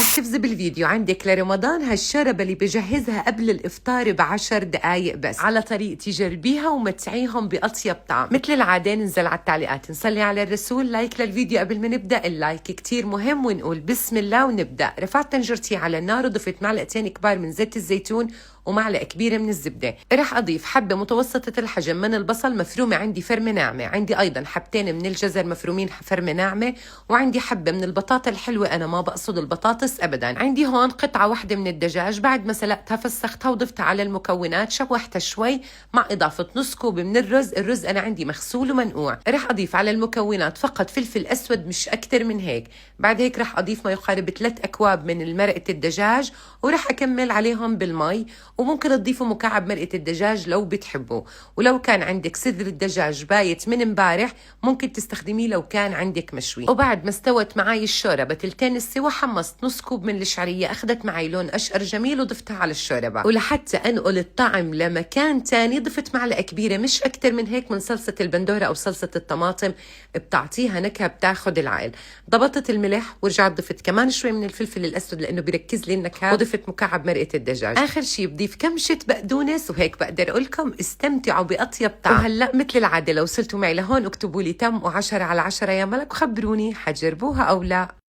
استفز بالفيديو عندك لرمضان هالشوربة اللي بجهزها قبل الإفطار ب10 دقايق بس على طريقتي، جربيها ومتعيهم بأطيب طعم. مثل العادة ننزل على التعليقات، نصلي على الرسول، لايك للفيديو قبل ما نبدأ، اللايك كتير مهم، ونقول بسم الله ونبدأ. رفعت طنجرتي على النار وضفت معلقتين كبار من زيت الزيتون ومعلقة كبيرة من الزبدة. رح أضيف حبة متوسطة الحجم من البصل مفرومة عندي فرمة ناعمة، عندي أيضا حبتين من الجزر مفرومين فرمة ناعمة، وعندي حبة من البطاطا الحلوة، أنا ما بقصد البطاطس أبدا. عندي هون قطعة واحدة من الدجاج، بعد ما سلقتها فسختها وضفتها على المكونات، شوحتها شوي مع إضافة نص كوب من الرز أنا عندي مغسول ومنقوع. رح أضيف على المكونات فقط فلفل أسود مش أكتر من هيك. بعد هيك رح أضيف ما يقارب 3 أكواب من مرقة الدجاج، ورح أكمل عليهم بالمي، وممكن تضيفوا مكعب مرقة الدجاج لو بتحبوا. ولو كان عندك صدر الدجاج بايت من امبارح ممكن تستخدميه لو كان عندك مشوي. وبعد ما استوت معي الشوربة تلتين السوا، حمصت نص كوب من الشعرية، أخذت معي لون أشقر جميل وضفتها على الشوربة. ولحتى أنقل الطعم لمكان تاني ضفت معلقة كبيرة مش أكتر من هيك من صلصة البندورة أو صلصة الطماطم، بتعطيها نكهة بتاخد العقل. ضبطت الملح ورجعت ضفت كمان شوي من الفلفل الأسود لأنه بيركز لي النكهة، وضفت مكعب مرقة الدجاج. آخر شي بضيف كمشة بقدونس، وهيك بقدر أقول لكم استمتعوا بأطيب طعم. وهلأ مثل العادة لو وصلتوا معي لهون اكتبوا لي تم و10 على 10 يا ملك، وخبروني حجربوها أو لا.